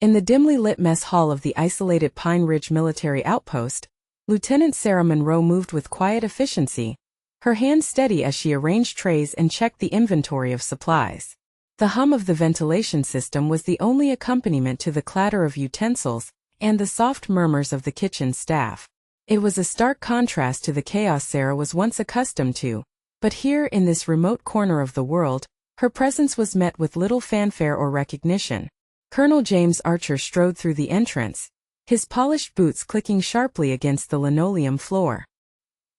In the dimly lit mess hall of the isolated Pine Ridge military outpost, Lieutenant Sarah Monroe moved with quiet efficiency, her hands steady as she arranged trays and checked the inventory of supplies. The hum of the ventilation system was the only accompaniment to the clatter of utensils and the soft murmurs of the kitchen staff. It was a stark contrast to the chaos Sarah was once accustomed to, but here in this remote corner of the world, her presence was met with little fanfare or recognition. Colonel James Archer strode through the entrance, his polished boots clicking sharply against the linoleum floor.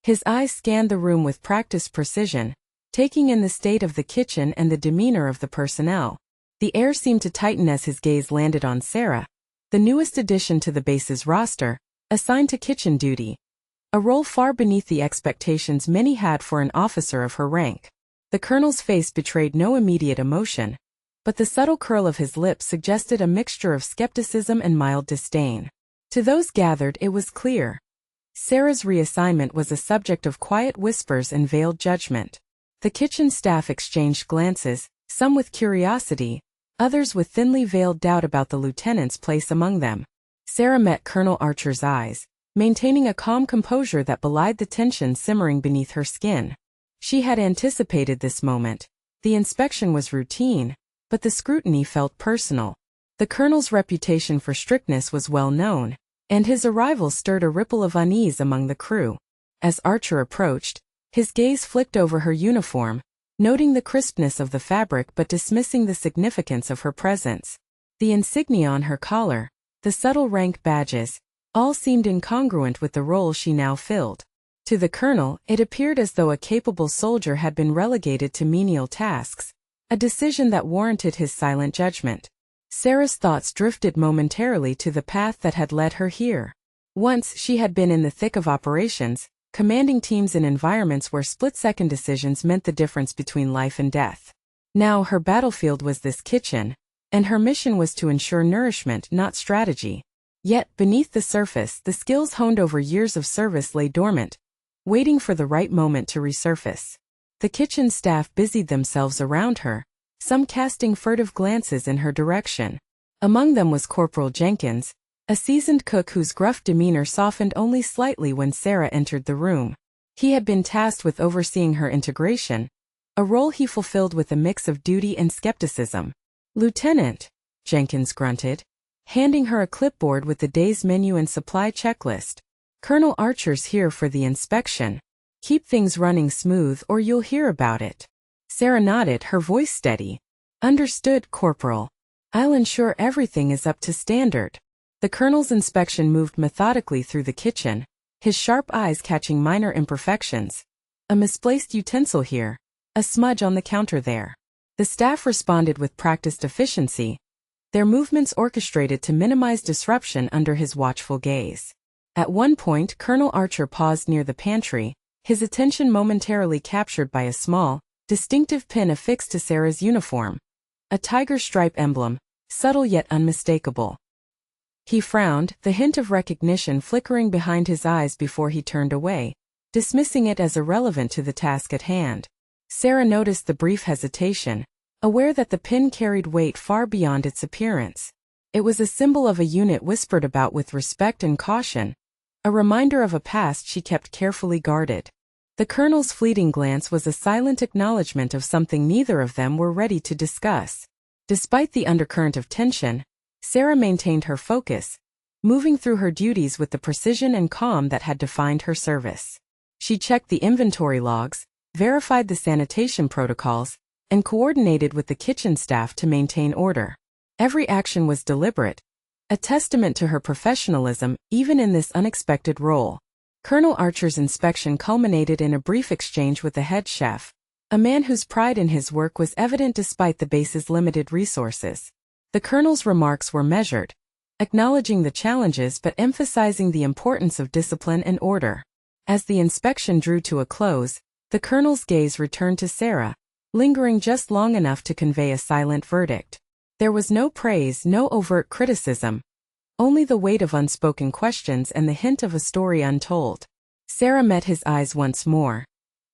His eyes scanned the room with practiced precision, taking in the state of the kitchen and the demeanor of the personnel. The air seemed to tighten as his gaze landed on Sarah, the newest addition to the base's roster, assigned to kitchen duty, a role far beneath the expectations many had for an officer of her rank. The colonel's face betrayed no immediate emotion, but the subtle curl of his lips suggested a mixture of skepticism and mild disdain. To those gathered, it was clear. Sarah's reassignment was a subject of quiet whispers and veiled judgment. The kitchen staff exchanged glances, some with curiosity, others with thinly veiled doubt about the lieutenant's place among them. Sarah met Colonel Archer's eyes, maintaining a calm composure that belied the tension simmering beneath her skin. She had anticipated this moment. The inspection was routine, but the scrutiny felt personal. The colonel's reputation for strictness was well known, and his arrival stirred a ripple of unease among the crew. As Archer approached, his gaze flicked over her uniform, noting the crispness of the fabric but dismissing the significance of her presence. The insignia on her collar, the subtle rank badges, all seemed incongruent with the role she now filled. To the colonel, it appeared as though a capable soldier had been relegated to menial tasks, a decision that warranted his silent judgment. Sarah's thoughts drifted momentarily to the path that had led her here. Once she had been in the thick of operations, commanding teams in environments where split-second decisions meant the difference between life and death. Now her battlefield was this kitchen, and her mission was to ensure nourishment, not strategy. Yet, beneath the surface, the skills honed over years of service lay dormant, waiting for the right moment to resurface. The kitchen staff busied themselves around her, some casting furtive glances in her direction. Among them was Corporal Jenkins, a seasoned cook whose gruff demeanor softened only slightly when Sarah entered the room. He had been tasked with overseeing her integration, a role he fulfilled with a mix of duty and skepticism. "Lieutenant," Jenkins grunted, handing her a clipboard with the day's menu and supply checklist. "Colonel Archer's here for the inspection. Keep things running smooth or you'll hear about it." Sarah nodded, her voice steady. "Understood, Corporal. I'll ensure everything is up to standard." The colonel's inspection moved methodically through the kitchen, his sharp eyes catching minor imperfections. A misplaced utensil here, a smudge on the counter there. The staff responded with practiced efficiency, their movements orchestrated to minimize disruption under his watchful gaze. At one point, Colonel Archer paused near the pantry, his attention momentarily captured by a small, distinctive pin affixed to Sarah's uniform, a tiger stripe emblem, subtle yet unmistakable. He frowned, the hint of recognition flickering behind his eyes before he turned away, dismissing it as irrelevant to the task at hand. Sarah noticed the brief hesitation, aware that the pin carried weight far beyond its appearance. It was a symbol of a unit whispered about with respect and caution, a reminder of a past she kept carefully guarded. The colonel's fleeting glance was a silent acknowledgement of something neither of them were ready to discuss. Despite the undercurrent of tension, Sarah maintained her focus, moving through her duties with the precision and calm that had defined her service. She checked the inventory logs, verified the sanitation protocols, and coordinated with the kitchen staff to maintain order. Every action was deliberate, a testament to her professionalism even in this unexpected role. Colonel Archer's inspection culminated in a brief exchange with the head chef, a man whose pride in his work was evident despite the base's limited resources. The colonel's remarks were measured, acknowledging the challenges but emphasizing the importance of discipline and order. As the inspection drew to a close, the colonel's gaze returned to Sarah, lingering just long enough to convey a silent verdict. There was no praise, no overt criticism, only the weight of unspoken questions and the hint of a story untold. Sarah met his eyes once more,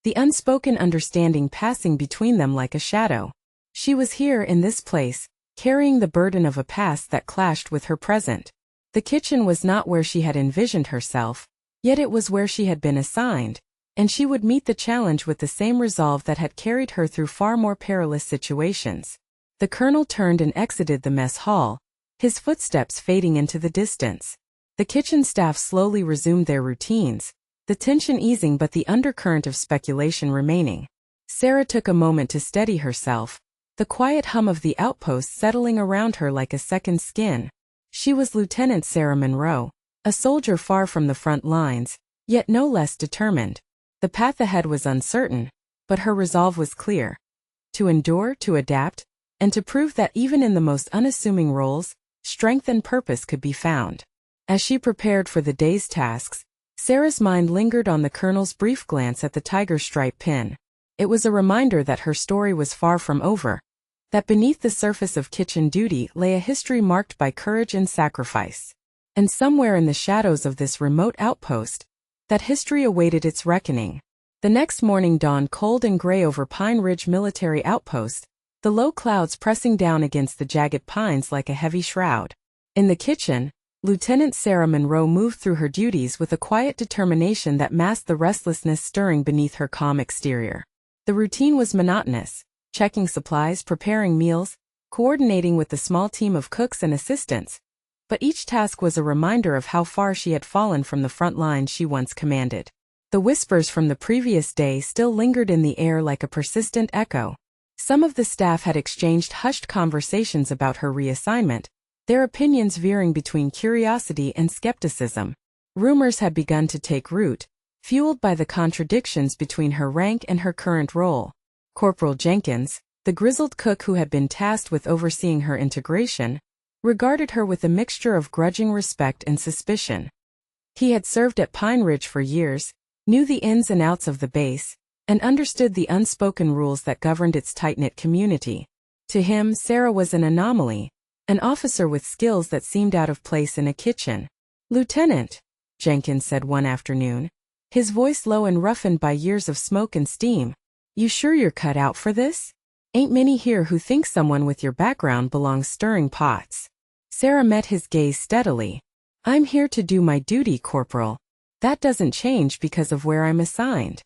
the unspoken understanding passing between them like a shadow. She was here in this place, carrying the burden of a past that clashed with her present. The kitchen was not where she had envisioned herself, yet it was where she had been assigned, and she would meet the challenge with the same resolve that had carried her through far more perilous situations. The colonel turned and exited the mess hall, his footsteps fading into the distance. The kitchen staff slowly resumed their routines, the tension easing but the undercurrent of speculation remaining. Sarah took a moment to steady herself, the quiet hum of the outpost settling around her like a second skin. She was Lieutenant Sarah Monroe, a soldier far from the front lines, yet no less determined. The path ahead was uncertain, but her resolve was clear. To endure, to adapt, and to prove that even in the most unassuming roles, strength and purpose could be found. As she prepared for the day's tasks, Sarah's mind lingered on the colonel's brief glance at the tiger stripe pin. It was a reminder that her story was far from over, that beneath the surface of kitchen duty lay a history marked by courage and sacrifice. And somewhere in the shadows of this remote outpost, that history awaited its reckoning. The next morning dawned cold and gray over Pine Ridge Military Outpost, the low clouds pressing down against the jagged pines like a heavy shroud. In the kitchen, Lieutenant Sarah Monroe moved through her duties with a quiet determination that masked the restlessness stirring beneath her calm exterior. The routine was monotonous, checking supplies, preparing meals, coordinating with the small team of cooks and assistants. But each task was a reminder of how far she had fallen from the front lines she once commanded. The whispers from the previous day still lingered in the air like a persistent echo. Some of the staff had exchanged hushed conversations about her reassignment, their opinions veering between curiosity and skepticism. Rumors had begun to take root, fueled by the contradictions between her rank and her current role. Corporal Jenkins, the grizzled cook who had been tasked with overseeing her integration, regarded her with a mixture of grudging respect and suspicion. He had served at Pine Ridge for years, knew the ins and outs of the base, and understood the unspoken rules that governed its tight-knit community. To him, Sarah was an anomaly, an officer with skills that seemed out of place in a kitchen. "Lieutenant," Jenkins said one afternoon, his voice low and roughened by years of smoke and steam, "you sure you're cut out for this? Ain't many here who think someone with your background belongs stirring pots." Sarah met his gaze steadily. "I'm here to do my duty, Corporal. That doesn't change because of where I'm assigned."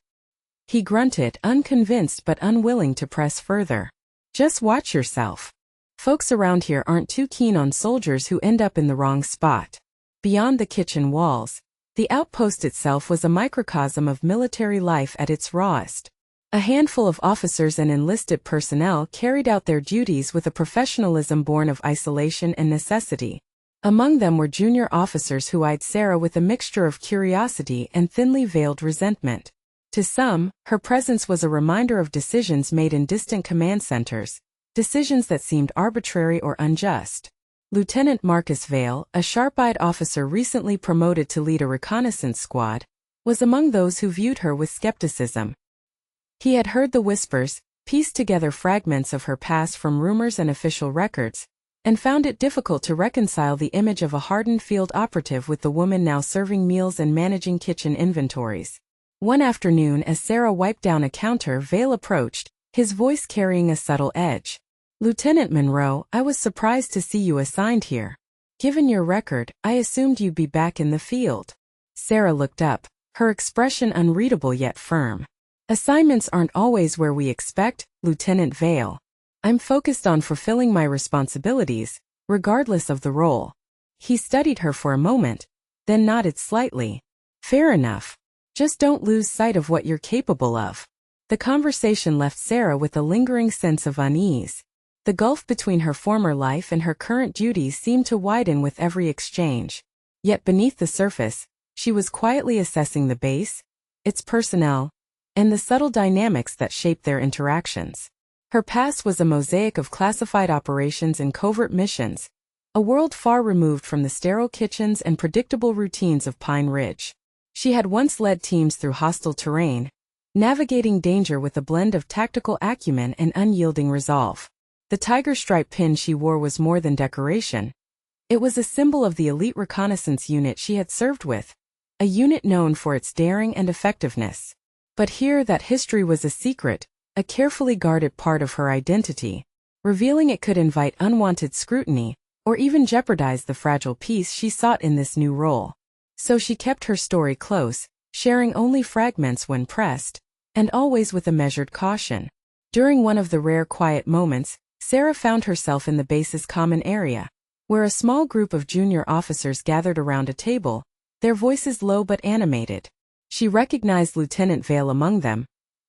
He grunted, unconvinced but unwilling to press further. "Just watch yourself. Folks around here aren't too keen on soldiers who end up in the wrong spot." Beyond the kitchen walls, the outpost itself was a microcosm of military life at its rawest. A handful of officers and enlisted personnel carried out their duties with a professionalism born of isolation and necessity. Among them were junior officers who eyed Sarah with a mixture of curiosity and thinly veiled resentment. To some, her presence was a reminder of decisions made in distant command centers, decisions that seemed arbitrary or unjust. Lieutenant Marcus Vale, a sharp-eyed officer recently promoted to lead a reconnaissance squad, was among those who viewed her with skepticism. He had heard the whispers, pieced together fragments of her past from rumors and official records, and found it difficult to reconcile the image of a hardened field operative with the woman now serving meals and managing kitchen inventories. One afternoon, as Sarah wiped down a counter, Vale approached, his voice carrying a subtle edge. "Lieutenant Monroe, I was surprised to see you assigned here. Given your record, I assumed you'd be back in the field." Sarah looked up, her expression unreadable yet firm. "Assignments aren't always where we expect, Lieutenant Vale. I'm focused on fulfilling my responsibilities, regardless of the role." He studied her for a moment, then nodded slightly. "Fair enough. Just don't lose sight of what you're capable of." The conversation left Sarah with a lingering sense of unease. The gulf between her former life and her current duties seemed to widen with every exchange. Yet beneath the surface, she was quietly assessing the base, its personnel, and the subtle dynamics that shaped their interactions. Her past was a mosaic of classified operations and covert missions, a world far removed from the sterile kitchens and predictable routines of Pine Ridge. She had once led teams through hostile terrain, navigating danger with a blend of tactical acumen and unyielding resolve. The tiger stripe pin she wore was more than decoration. It was a symbol of the elite reconnaissance unit she had served with, a unit known for its daring and effectiveness. But here that history was a secret, a carefully guarded part of her identity. revealing it could invite unwanted scrutiny or even jeopardize the fragile peace she sought in this new role. So she kept her story close, sharing only fragments when pressed, and always with a measured caution. During one of the rare quiet moments, Sarah found herself in the base's common area, where a small group of junior officers gathered around a table, their voices low but animated. She recognized Lieutenant Vale among them,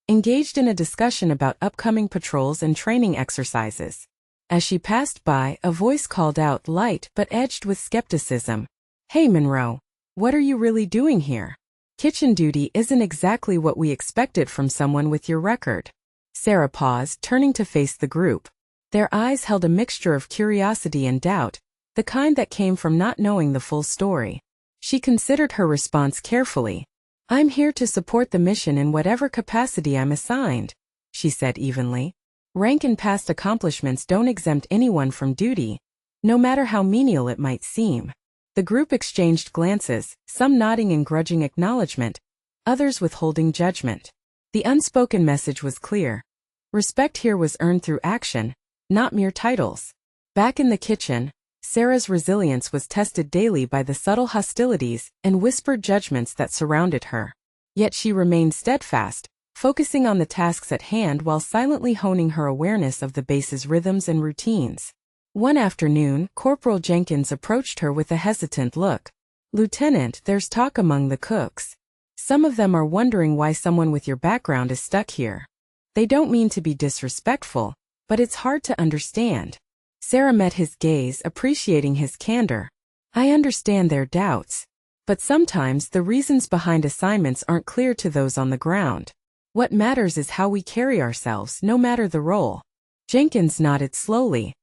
engaged in a discussion about upcoming patrols and training exercises. As she passed by, a voice called out, light but edged with skepticism, "Hey Monroe, what are you really doing here? Kitchen duty isn't exactly what we expected from someone with your record." Sarah paused, turning to face the group. Their eyes held a mixture of curiosity and doubt, the kind that came from not knowing the full story. She considered her response carefully. "I'm here to support the mission in whatever capacity I'm assigned," she said evenly. Rank and past accomplishments don't exempt anyone from duty, no matter how menial it might seem. The group exchanged glances, some nodding in grudging acknowledgement, others withholding judgment. The unspoken message was clear. Respect here was earned through action, not mere titles. Back in the kitchen, Sarah's resilience was tested daily by the subtle hostilities and whispered judgments that surrounded her. Yet she remained steadfast, focusing on the tasks at hand while silently honing her awareness of the base's rhythms and routines. One afternoon, Corporal Jenkins approached her with a hesitant look. "Lieutenant, there's talk among the cooks. Some of them are wondering why someone with your background is stuck here. They don't mean to be disrespectful, but it's hard to understand." Sarah met his gaze, appreciating his candor. "I understand their doubts, but sometimes the reasons behind assignments aren't clear to those on the ground. What matters is how we carry ourselves, no matter the role." Jenkins nodded slowly.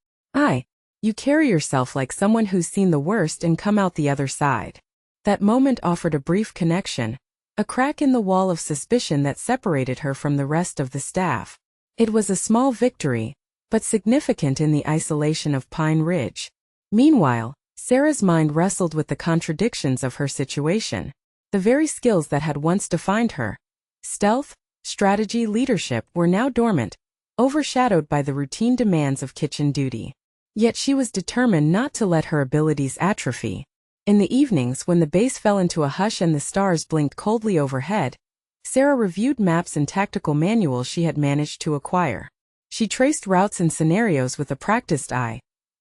You carry yourself like someone who's seen the worst and come out the other side." That moment offered a brief connection, a crack in the wall of suspicion that separated her from the rest of the staff. It was a small victory, but significant in the isolation of Pine Ridge. Meanwhile, Sarah's mind wrestled with the contradictions of her situation. The very skills that had once defined her, stealth, strategy, leadership, were now dormant, overshadowed by the routine demands of kitchen duty. Yet she was determined not to let her abilities atrophy. In the evenings, when the base fell into a hush and the stars blinked coldly overhead, Sarah reviewed maps and tactical manuals she had managed to acquire. She traced routes and scenarios with a practiced eye,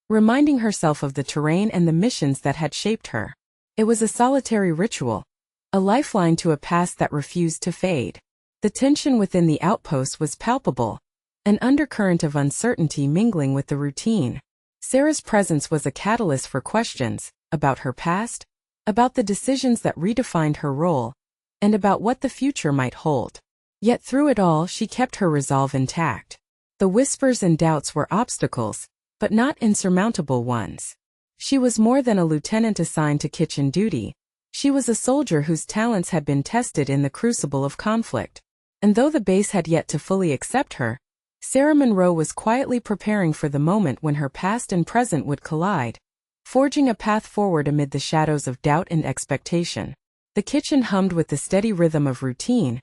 reminding herself of the terrain and the missions that had shaped her. It was a solitary ritual, a lifeline to a past that refused to fade. The tension within the outpost was palpable, an undercurrent of uncertainty mingling with the routine. Sarah's presence was a catalyst for questions about her past, about the decisions that redefined her role, and about what the future might hold. Yet through it all, she kept her resolve intact. The whispers and doubts were obstacles, but not insurmountable ones. She was more than a lieutenant assigned to kitchen duty. She was a soldier whose talents had been tested in the crucible of conflict. And though the base had yet to fully accept her, Sarah Monroe was quietly preparing for the moment when her past and present would collide, forging a path forward amid the shadows of doubt and expectation. The kitchen hummed with the steady rhythm of routine,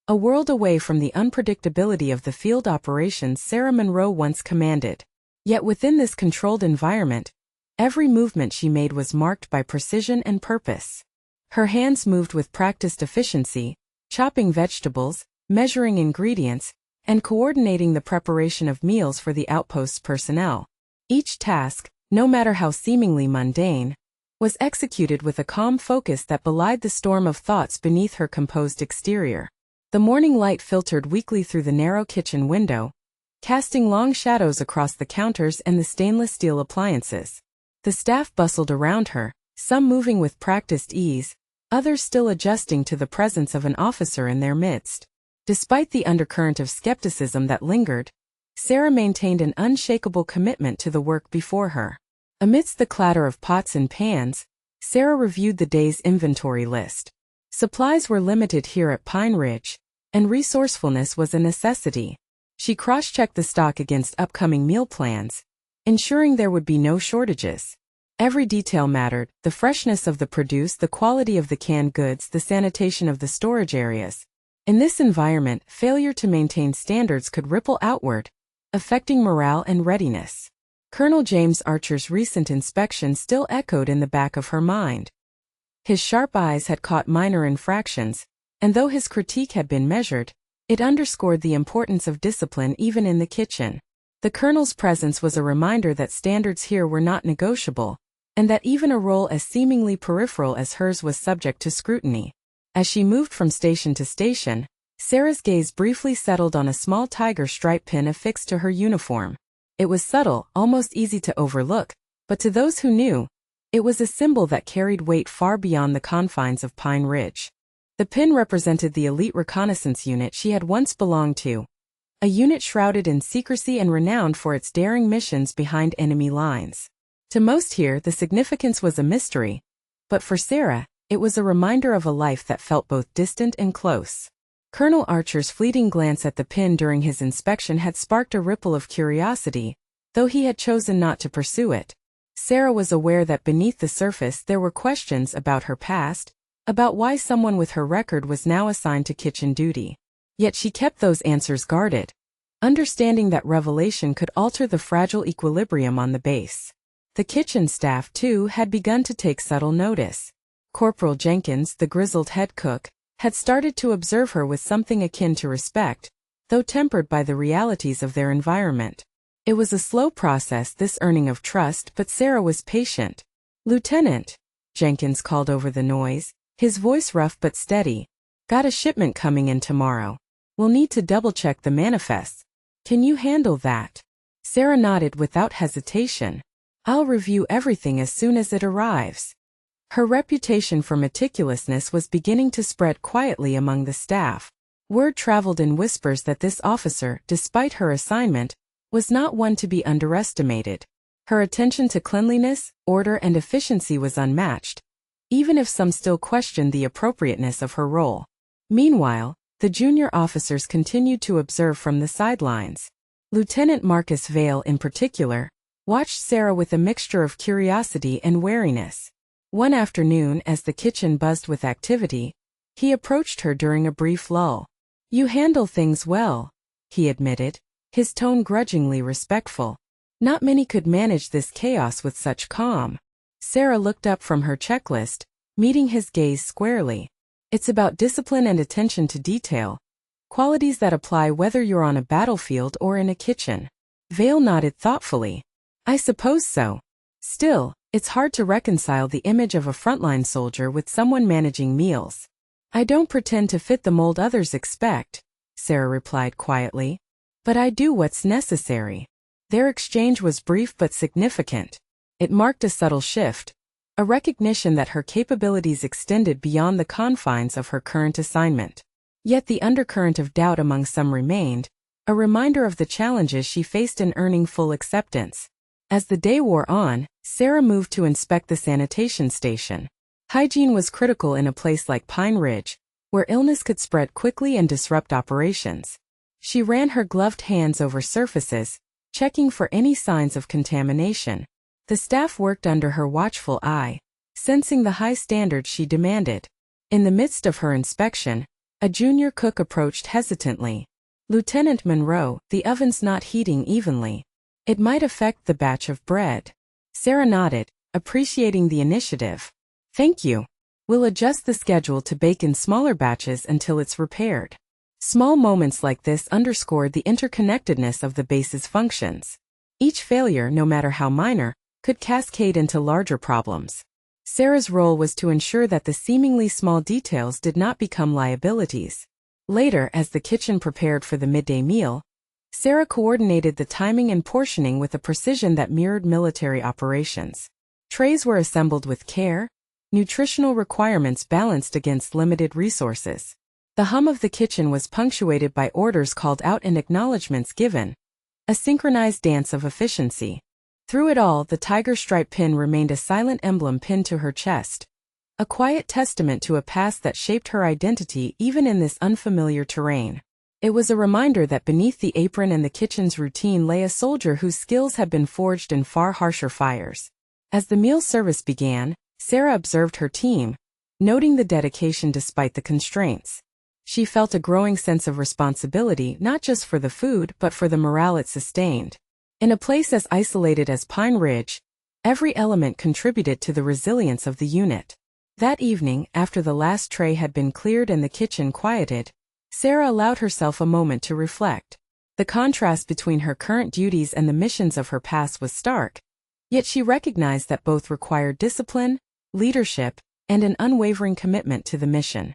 a world away from the unpredictability of the field operations Sarah Monroe once commanded. Yet within this controlled environment, every movement she made was marked by precision and purpose. Her hands moved with practiced efficiency, chopping vegetables, measuring ingredients, and coordinating the preparation of meals for the outpost's personnel. Each task, no matter how seemingly mundane, was executed with a calm focus that belied the storm of thoughts beneath her composed exterior. The morning light filtered weakly through the narrow kitchen window, casting long shadows across the counters and the stainless steel appliances. The staff bustled around her, some moving with practiced ease, others still adjusting to the presence of an officer in their midst. Despite the undercurrent of skepticism that lingered, Sarah maintained an unshakable commitment to the work before her. Amidst the clatter of pots and pans, Sarah reviewed the day's inventory list. Supplies were limited here at Pine Ridge, and resourcefulness was a necessity. She cross-checked the stock against upcoming meal plans, ensuring there would be no shortages. Every detail mattered: the freshness of the produce, the quality of the canned goods, the sanitation of the storage areas. In this environment, failure to maintain standards could ripple outward, affecting morale and readiness. Colonel James Archer's recent inspection still echoed in the back of her mind. His sharp eyes had caught minor infractions, and though his critique had been measured, it underscored the importance of discipline even in the kitchen. The colonel's presence was a reminder that standards here were not negotiable, and that even a role as seemingly peripheral as hers was subject to scrutiny. As she moved from station to station, Sarah's gaze briefly settled on a small tiger stripe pin affixed to her uniform. It was subtle, almost easy to overlook, but to those who knew, it was a symbol that carried weight far beyond the confines of Pine Ridge. The pin represented the elite reconnaissance unit she had once belonged to, a unit shrouded in secrecy and renowned for its daring missions behind enemy lines. To most here, the significance was a mystery, but for Sarah, it was a reminder of a life that felt both distant and close. Colonel Archer's fleeting glance at the pin during his inspection had sparked a ripple of curiosity, though he had chosen not to pursue it. Sarah was aware that beneath the surface there were questions about her past, about why someone with her record was now assigned to kitchen duty. Yet she kept those answers guarded, understanding that revelation could alter the fragile equilibrium on the base. The kitchen staff, too, had begun to take subtle notice. Corporal Jenkins, the grizzled head cook, had started to observe her with something akin to respect, though tempered by the realities of their environment. It was a slow process, this earning of trust, but Sarah was patient. "Lieutenant," Jenkins called over the noise, his voice rough but steady. "Got a shipment coming in tomorrow. We'll need to double-check the manifests. Can you handle that?" Sarah nodded without hesitation. "I'll review everything as soon as it arrives." Her reputation for meticulousness was beginning to spread quietly among the staff. Word traveled in whispers that this officer, despite her assignment, was not one to be underestimated. Her attention to cleanliness, order, and efficiency was unmatched, even if some still questioned the appropriateness of her role. Meanwhile, the junior officers continued to observe from the sidelines. Lieutenant Marcus Vale, in particular, watched Sarah with a mixture of curiosity and wariness. One afternoon, as the kitchen buzzed with activity, he approached her during a brief lull. "You handle things well," he admitted, his tone grudgingly respectful. Not many could manage this chaos with such calm. Sarah looked up from her checklist, meeting his gaze squarely. "It's about discipline and attention to detail, qualities that apply whether you're on a battlefield or in a kitchen." Vale nodded thoughtfully. "I suppose so. Still, it's hard to reconcile the image of a frontline soldier with someone managing meals." "I don't pretend to fit the mold others expect," Sarah replied quietly. "But I do what's necessary." Their exchange was brief but significant. It marked a subtle shift, a recognition that her capabilities extended beyond the confines of her current assignment. Yet the undercurrent of doubt among some remained, a reminder of the challenges she faced in earning full acceptance. As the day wore on, Sarah moved to inspect the sanitation station. Hygiene was critical in a place like Pine Ridge, where illness could spread quickly and disrupt operations. She ran her gloved hands over surfaces, checking for any signs of contamination. The staff worked under her watchful eye, sensing the high standards she demanded. In the midst of her inspection, a junior cook approached hesitantly. "Lieutenant Monroe, the oven's not heating evenly. It might affect the batch of bread." Sarah nodded, appreciating the initiative. "Thank you. We'll adjust the schedule to bake in smaller batches until it's repaired." Small moments like this underscored the interconnectedness of the base's functions. Each failure, no matter how minor, could cascade into larger problems. Sarah's role was to ensure that the seemingly small details did not become liabilities. Later, as the kitchen prepared for the midday meal, Sarah coordinated the timing and portioning with a precision that mirrored military operations. Trays were assembled with care, nutritional requirements balanced against limited resources. The hum of the kitchen was punctuated by orders called out and acknowledgments given, a synchronized dance of efficiency. Through it all, the tiger stripe pin remained a silent emblem pinned to her chest, a quiet testament to a past that shaped her identity even in this unfamiliar terrain. It was a reminder that beneath the apron and the kitchen's routine lay a soldier whose skills had been forged in far harsher fires. As the meal service began, Sarah observed her team, noting the dedication despite the constraints. She felt a growing sense of responsibility not just for the food but for the morale it sustained. In a place as isolated as Pine Ridge, every element contributed to the resilience of the unit. That evening, after the last tray had been cleared and the kitchen quieted, Sarah allowed herself a moment to reflect. The contrast between her current duties and the missions of her past was stark, yet she recognized that both required discipline, leadership, and an unwavering commitment to the mission.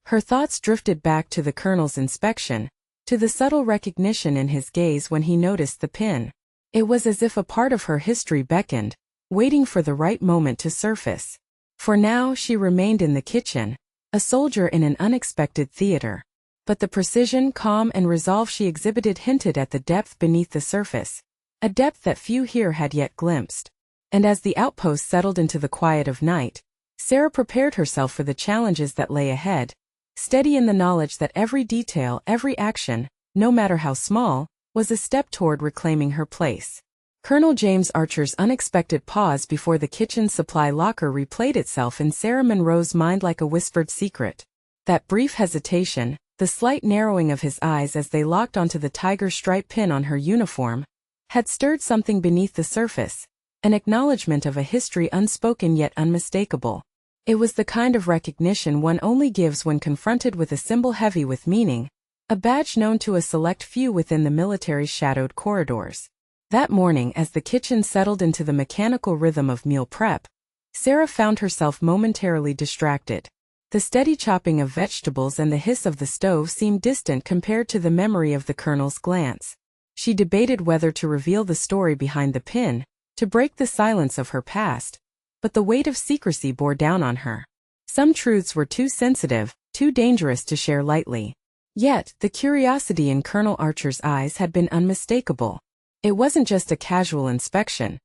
Her thoughts drifted back to the colonel's inspection, to the subtle recognition in his gaze when he noticed the pin. It was as if a part of her history beckoned, waiting for the right moment to surface. For now she remained in the kitchen, a soldier in an unexpected theater. But the precision, calm, and resolve she exhibited hinted at the depth beneath the surface, a depth that few here had yet glimpsed. And as the outpost settled into the quiet of night, Sarah prepared herself for the challenges that lay ahead, steady in the knowledge that every detail, every action, no matter how small, was a step toward reclaiming her place. Colonel James Archer's unexpected pause before the kitchen supply locker replayed itself in Sarah Monroe's mind like a whispered secret. That brief hesitation, the slight narrowing of his eyes as they locked onto the tiger stripe pin on her uniform, had stirred something beneath the surface, an acknowledgement of a history unspoken yet unmistakable. It was the kind of recognition one only gives when confronted with a symbol heavy with meaning, a badge known to a select few within the military's shadowed corridors. That morning, as the kitchen settled into the mechanical rhythm of meal prep, Sarah found herself momentarily distracted. The steady chopping of vegetables and the hiss of the stove seemed distant compared to the memory of the colonel's glance. She debated whether to reveal the story behind the pin, to break the silence of her past, but the weight of secrecy bore down on her. Some truths were too sensitive, too dangerous to share lightly. Yet, the curiosity in Colonel Archer's eyes had been unmistakable. It wasn't just a casual inspection.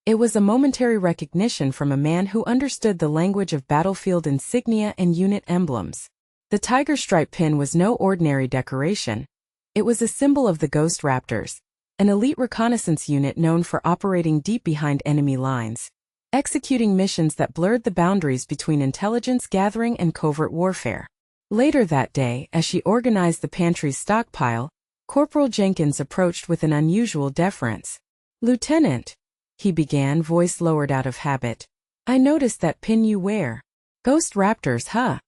It was a momentary recognition from a man who understood the language of battlefield insignia and unit emblems. The tiger stripe pin was no ordinary decoration. It was a symbol of the Ghost Raptors, an elite reconnaissance unit known for operating deep behind enemy lines, executing missions that blurred the boundaries between intelligence gathering and covert warfare. Later that day, as she organized the pantry's stockpile, Corporal Jenkins approached with an unusual deference. "Lieutenant," he began, voice lowered out of habit, "I noticed that pin you wear. Ghost Raptors, huh?"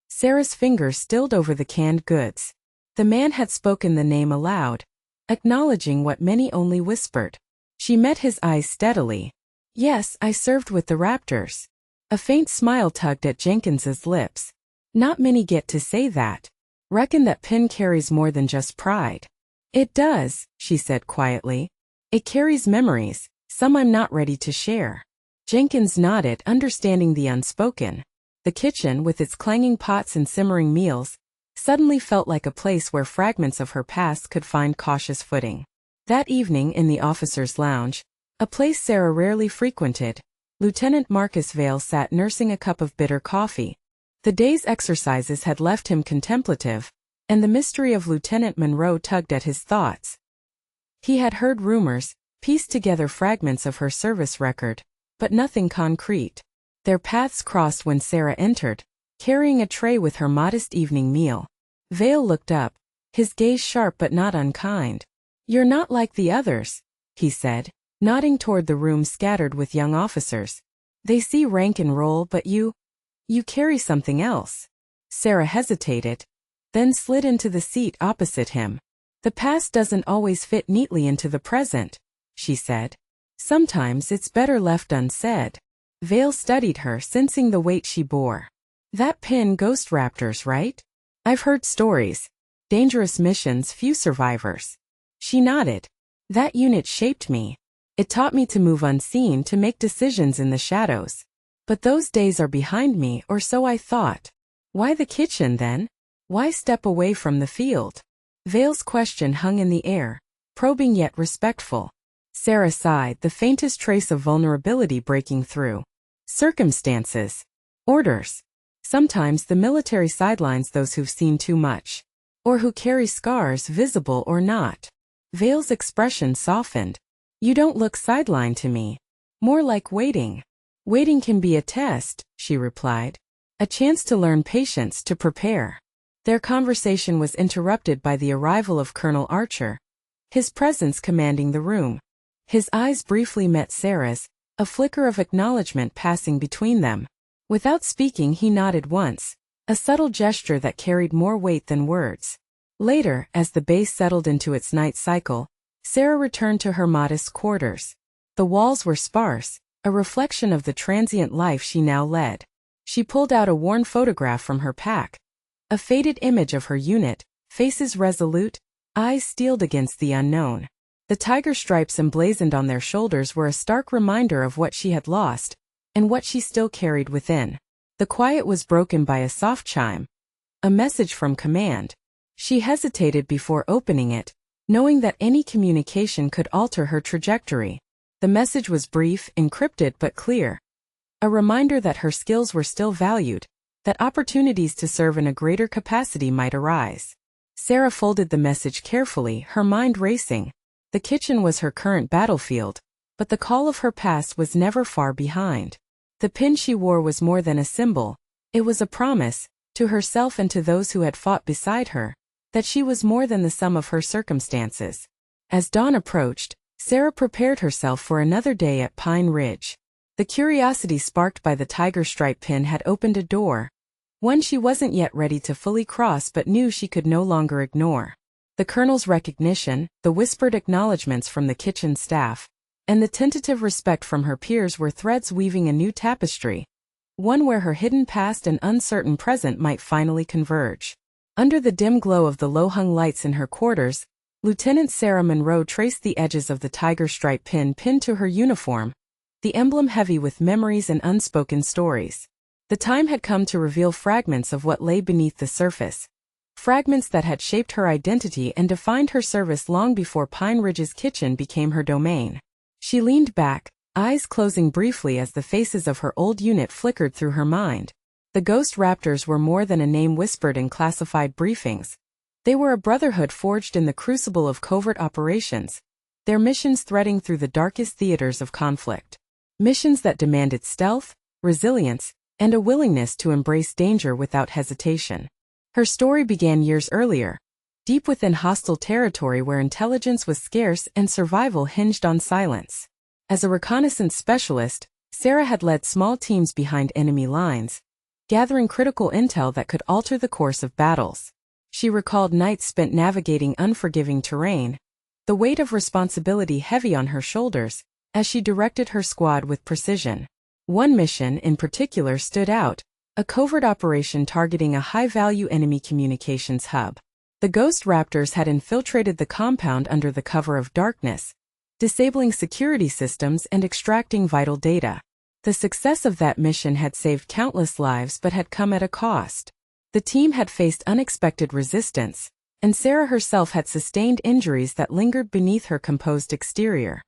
Sarah's fingers stilled over the canned goods. The man had spoken the name aloud, acknowledging what many only whispered. She met his eyes steadily. "Yes, I served with the Raptors." A faint smile tugged at Jenkins's lips. "Not many get to say that. Reckon that pin carries more than just pride." "It does," she said quietly. "It carries memories, some I'm not ready to share." Jenkins nodded, understanding the unspoken. The kitchen, with its clanging pots and simmering meals, suddenly felt like a place where fragments of her past could find cautious footing. That evening in the officers' lounge, a place Sarah rarely frequented, Lieutenant Marcus Vale sat nursing a cup of bitter coffee. The day's exercises had left him contemplative, and the mystery of Lieutenant Monroe tugged at his thoughts. He had heard rumors, pieced together fragments of her service record, but nothing concrete. Their paths crossed when Sarah entered, carrying a tray with her modest evening meal. Vale looked up, his gaze sharp but not unkind. "You're not like the others," he said, nodding toward the room scattered with young officers. "They see rank and roll, but you carry something else." Sarah hesitated, then slid into the seat opposite him. "The past doesn't always fit neatly into the present," she said. "Sometimes it's better left unsaid." Vale studied her, sensing the weight she bore. "That pin, Ghost Raptors, right? I've heard stories. Dangerous missions, few survivors." She nodded. "That unit shaped me. It taught me to move unseen, to make decisions in the shadows. But those days are behind me, or so I thought. Why the kitchen then? Why step away from the field?" Vale's question hung in the air, probing yet respectful. Sarah sighed, the faintest trace of vulnerability breaking through. "Circumstances. Orders. Sometimes the military sidelines those who've seen too much. Or who carry scars, visible or not." Vale's expression softened. "You don't look sidelined to me. More like waiting." "Waiting can be a test," she replied. "A chance to learn patience, to prepare." Their conversation was interrupted by the arrival of Colonel Archer, his presence commanding the room. His eyes briefly met Sarah's, a flicker of acknowledgement passing between them. Without speaking, he nodded once, a subtle gesture that carried more weight than words. Later, as the base settled into its night cycle, Sarah returned to her modest quarters. The walls were sparse, a reflection of the transient life she now led. She pulled out a worn photograph from her pack, a faded image of her unit, faces resolute, eyes steeled against the unknown. The tiger stripes emblazoned on their shoulders were a stark reminder of what she had lost, and what she still carried within. The quiet was broken by a soft chime, a message from command. She hesitated before opening it, knowing that any communication could alter her trajectory. The message was brief, encrypted but clear. A reminder that her skills were still valued, that opportunities to serve in a greater capacity might arise. Sarah folded the message carefully, her mind racing. The kitchen was her current battlefield, but the call of her past was never far behind. The pin she wore was more than a symbol, it was a promise, to herself and to those who had fought beside her, that she was more than the sum of her circumstances. As dawn approached, Sarah prepared herself for another day at Pine Ridge. The curiosity sparked by the tiger stripe pin had opened a door, one she wasn't yet ready to fully cross but knew she could no longer ignore. The colonel's recognition, the whispered acknowledgments from the kitchen staff, and the tentative respect from her peers were threads weaving a new tapestry, one where her hidden past and uncertain present might finally converge. Under the dim glow of the low-hung lights in her quarters, Lieutenant Sarah Monroe traced the edges of the tiger stripe pin pinned to her uniform, the emblem heavy with memories and unspoken stories. The time had come to reveal fragments of what lay beneath the surface, fragments that had shaped her identity and defined her service long before Pine Ridge's kitchen became her domain. She leaned back, eyes closing briefly as the faces of her old unit flickered through her mind. The Ghost Raptors were more than a name whispered in classified briefings. They were a brotherhood forged in the crucible of covert operations, their missions threading through the darkest theaters of conflict. Missions that demanded stealth, resilience, and a willingness to embrace danger without hesitation. Her story began years earlier, deep within hostile territory where intelligence was scarce and survival hinged on silence. As a reconnaissance specialist, Sarah had led small teams behind enemy lines, gathering critical intel that could alter the course of battles. She recalled nights spent navigating unforgiving terrain, the weight of responsibility heavy on her shoulders, as she directed her squad with precision. One mission in particular stood out, a covert operation targeting a high-value enemy communications hub. The Ghost Raptors had infiltrated the compound under the cover of darkness, disabling security systems and extracting vital data. The success of that mission had saved countless lives but had come at a cost. The team had faced unexpected resistance, and Sarah herself had sustained injuries that lingered beneath her composed exterior.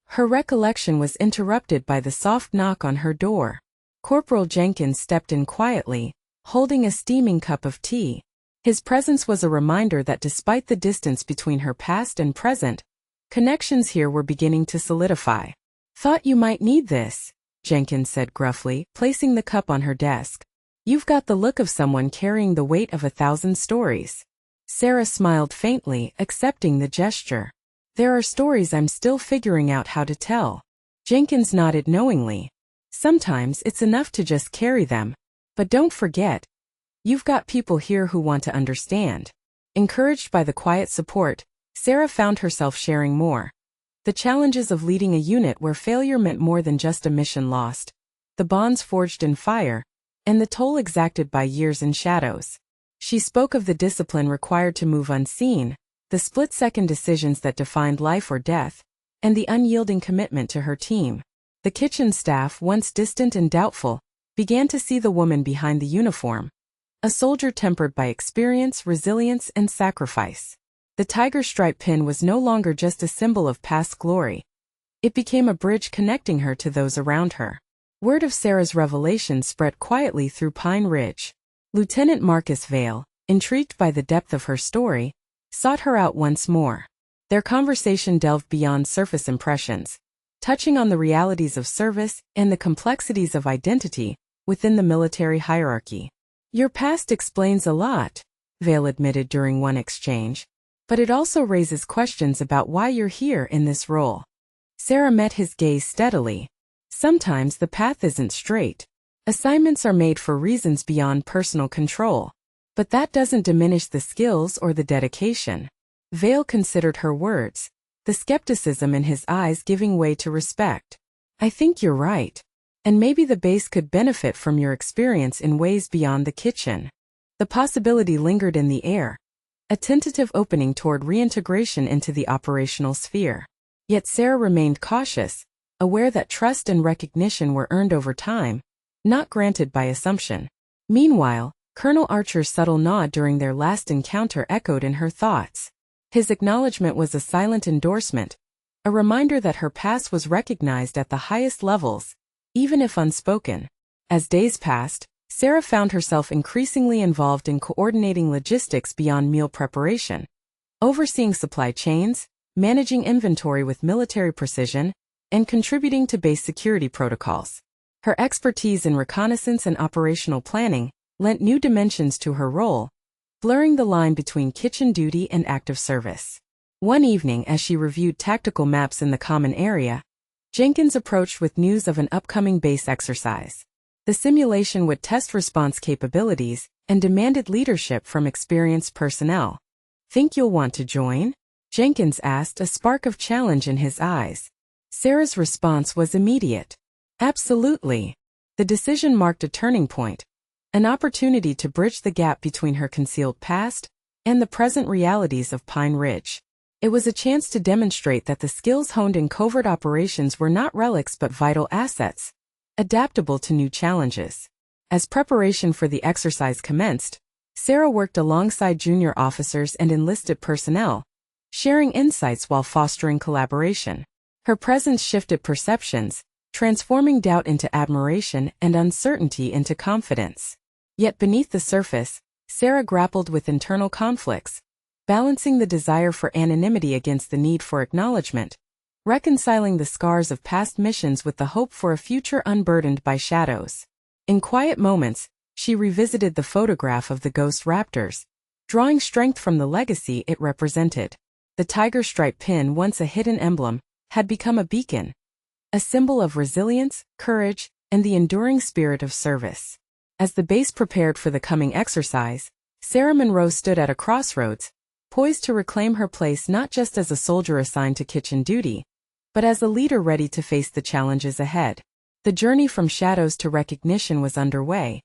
Her recollection was interrupted by the soft knock on her door. Corporal Jenkins stepped in quietly, holding a steaming cup of tea. His presence was a reminder that despite the distance between her past and present, connections here were beginning to solidify. "Thought you might need this," Jenkins said gruffly, placing the cup on her desk. "You've got the look of someone carrying the weight of 1,000 stories." Sarah smiled faintly, accepting the gesture. "There are stories I'm still figuring out how to tell." Jenkins nodded knowingly. "Sometimes it's enough to just carry them. But don't forget, you've got people here who want to understand." Encouraged by the quiet support, Sarah found herself sharing more. The challenges of leading a unit where failure meant more than just a mission lost, the bonds forged in fire, and the toll exacted by years in shadows. She spoke of the discipline required to move unseen, the split-second decisions that defined life or death, and the unyielding commitment to her team. The kitchen staff, once distant and doubtful, began to see the woman behind the uniform, a soldier tempered by experience, resilience, and sacrifice. The tiger stripe pin was no longer just a symbol of past glory. It became a bridge connecting her to those around her. Word of Sarah's revelation spread quietly through Pine Ridge. Lieutenant Marcus Vale, intrigued by the depth of her story, sought her out once more. Their conversation delved beyond surface impressions, touching on the realities of service and the complexities of identity within the military hierarchy. "Your past explains a lot," Vale admitted during one exchange. But it also raises questions about why you're here in this role. Sarah met his gaze steadily. Sometimes the path isn't straight. Assignments are made for reasons beyond personal control. But that doesn't diminish the skills or the dedication. Vale considered her words, the skepticism in his eyes giving way to respect. I think you're right. And maybe the base could benefit from your experience in ways beyond the kitchen. The possibility lingered in the air, a tentative opening toward reintegration into the operational sphere. Yet Sarah remained cautious, aware that trust and recognition were earned over time, not granted by assumption. Meanwhile, Colonel Archer's subtle nod during their last encounter echoed in her thoughts. His acknowledgement was a silent endorsement, a reminder that her past was recognized at the highest levels, even if unspoken. As days passed, Sarah found herself increasingly involved in coordinating logistics beyond meal preparation, overseeing supply chains, managing inventory with military precision, and contributing to base security protocols. Her expertise in reconnaissance and operational planning lent new dimensions to her role, blurring the line between kitchen duty and active service. One evening, as she reviewed tactical maps in the common area, Jenkins approached with news of an upcoming base exercise. The simulation would test response capabilities and demanded leadership from experienced personnel. Think you'll want to join? Jenkins asked, a spark of challenge in his eyes. Sarah's response was immediate. Absolutely. The decision marked a turning point, an opportunity to bridge the gap between her concealed past and the present realities of Pine Ridge. It was a chance to demonstrate that the skills honed in covert operations were not relics but vital assets, adaptable to new challenges. As preparation for the exercise commenced, Sarah worked alongside junior officers and enlisted personnel, sharing insights while fostering collaboration. Her presence shifted perceptions, transforming doubt into admiration and uncertainty into confidence. Yet beneath the surface, Sarah grappled with internal conflicts, balancing the desire for anonymity against the need for acknowledgement, reconciling the scars of past missions with the hope for a future unburdened by shadows. In quiet moments, she revisited the photograph of the ghost raptors, drawing strength from the legacy it represented. The tiger stripe pin, once a hidden emblem, had become a beacon, a symbol of resilience, courage, and the enduring spirit of service. As the base prepared for the coming exercise, Sarah Monroe stood at a crossroads, poised to reclaim her place not just as a soldier assigned to kitchen duty, but as a leader ready to face the challenges ahead. The journey from shadows to recognition was underway,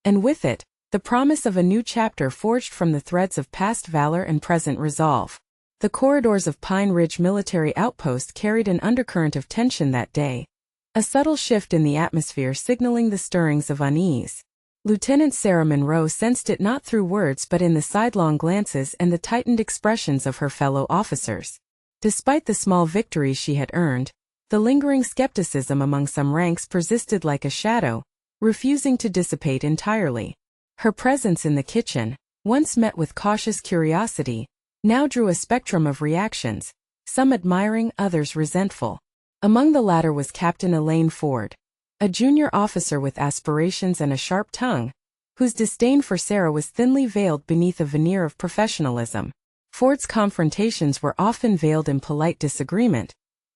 and with it, the promise of a new chapter forged from the threads of past valor and present resolve. The corridors of Pine Ridge Military Outpost carried an undercurrent of tension that day, a subtle shift in the atmosphere signaling the stirrings of unease. Lieutenant Sarah Monroe sensed it not through words but in the sidelong glances and the tightened expressions of her fellow officers. Despite the small victories she had earned, the lingering skepticism among some ranks persisted like a shadow, refusing to dissipate entirely. Her presence in the kitchen, once met with cautious curiosity, now drew a spectrum of reactions, some admiring, others resentful. Among the latter was Captain Elaine Ford, a junior officer with aspirations and a sharp tongue, whose disdain for Sarah was thinly veiled beneath a veneer of professionalism. Ford's confrontations were often veiled in polite disagreement,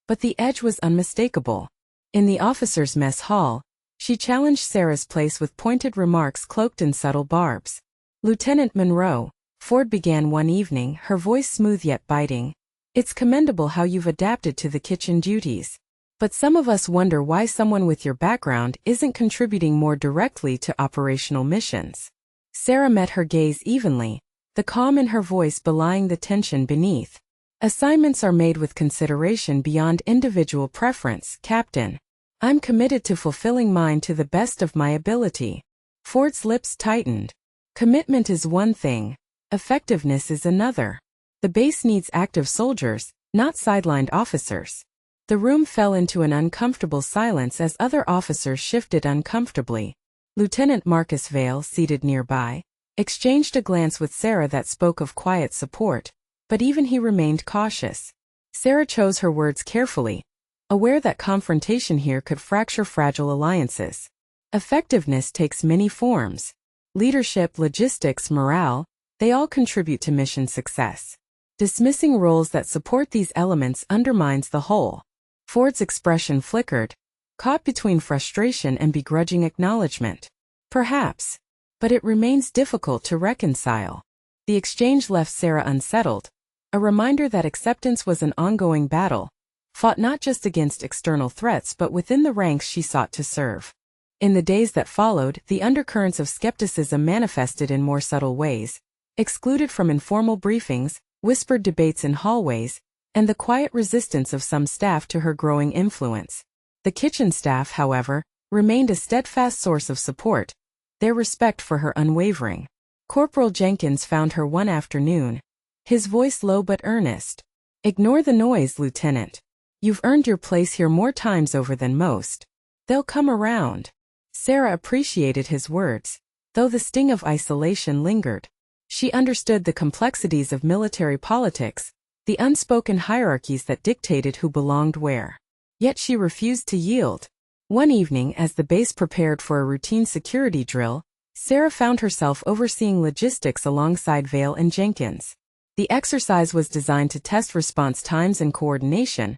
but the edge was unmistakable. In the officers' mess hall, she challenged Sarah's place with pointed remarks cloaked in subtle barbs. Lieutenant Monroe, Ford began one evening, her voice smooth yet biting. It's commendable how you've adapted to the kitchen duties. But some of us wonder why someone with your background isn't contributing more directly to operational missions. Sarah met her gaze evenly, the calm in her voice belying the tension beneath. Assignments are made with consideration beyond individual preference, Captain. I'm committed to fulfilling mine to the best of my ability. Ford's lips tightened. Commitment is one thing, effectiveness is another. The base needs active soldiers, not sidelined officers. The room fell into an uncomfortable silence as other officers shifted uncomfortably. Lieutenant Marcus Vale, seated nearby, exchanged a glance with Sarah that spoke of quiet support, but even he remained cautious. Sarah chose her words carefully, aware that confrontation here could fracture fragile alliances. Effectiveness takes many forms: leadership, logistics, morale, They all contribute to mission success. Dismissing roles that support these elements undermines the whole. Ford's expression flickered, caught between frustration and begrudging acknowledgement. Perhaps. But it remains difficult to reconcile. The exchange left Sarah unsettled, a reminder that acceptance was an ongoing battle, fought not just against external threats but within the ranks she sought to serve. In the days that followed, the undercurrents of skepticism manifested in more subtle ways, excluded from informal briefings, whispered debates in hallways, and the quiet resistance of some staff to her growing influence. The kitchen staff, however, remained a steadfast source of support, their respect for her unwavering. Corporal Jenkins found her one afternoon, his voice low but earnest. "Ignore the noise, Lieutenant. You've earned your place here more times over than most. They'll come around." Sarah appreciated his words, though the sting of isolation lingered. She understood the complexities of military politics, the unspoken hierarchies that dictated who belonged where. Yet she refused to yield. One evening, as the base prepared for a routine security drill, Sarah found herself overseeing logistics alongside Vale and Jenkins. The exercise was designed to test response times and coordination,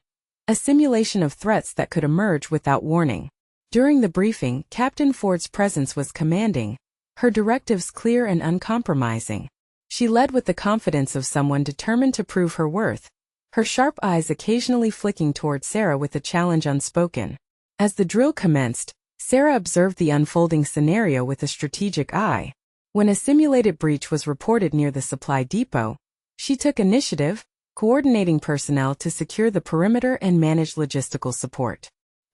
a simulation of threats that could emerge without warning. During the briefing, Captain Ford's presence was commanding, her directives clear and uncompromising. She led with the confidence of someone determined to prove her worth, her sharp eyes occasionally flicking toward Sarah with a challenge unspoken. As the drill commenced, Sarah observed the unfolding scenario with a strategic eye. When a simulated breach was reported near the supply depot, she took initiative, coordinating personnel to secure the perimeter and manage logistical support.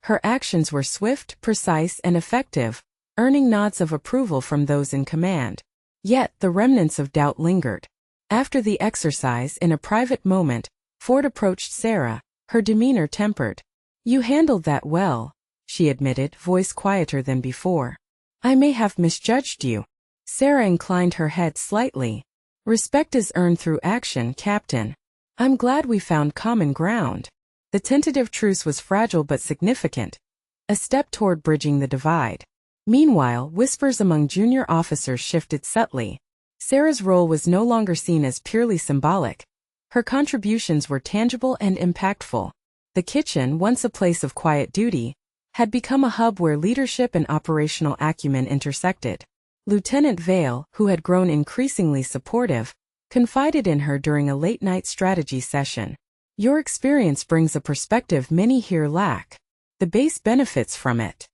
Her actions were swift, precise, and effective, earning nods of approval from those in command. Yet, the remnants of doubt lingered. After the exercise, in a private moment, Ford approached Sarah, her demeanor tempered. "You handled that well," she admitted, voice quieter than before. "I may have misjudged you." Sarah inclined her head slightly. "Respect is earned through action, Captain. I'm glad we found common ground." The tentative truce was fragile but significant, a step toward bridging the divide. Meanwhile, whispers among junior officers shifted subtly. Sarah's role was no longer seen as purely symbolic. Her contributions were tangible and impactful. The kitchen, once a place of quiet duty, had become a hub where leadership and operational acumen intersected. Lieutenant Vale, who had grown increasingly supportive, confided in her during a late-night strategy session. "Your experience brings a perspective many here lack. The base benefits from it."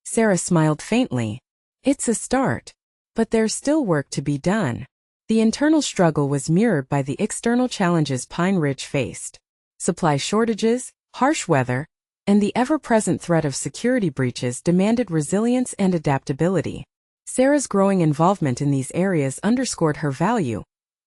Sarah smiled faintly. "It's a start. But there's still work to be done." The internal struggle was mirrored by the external challenges Pine Ridge faced. Supply shortages, harsh weather, and the ever-present threat of security breaches demanded resilience and adaptability. Sarah's growing involvement in these areas underscored her value,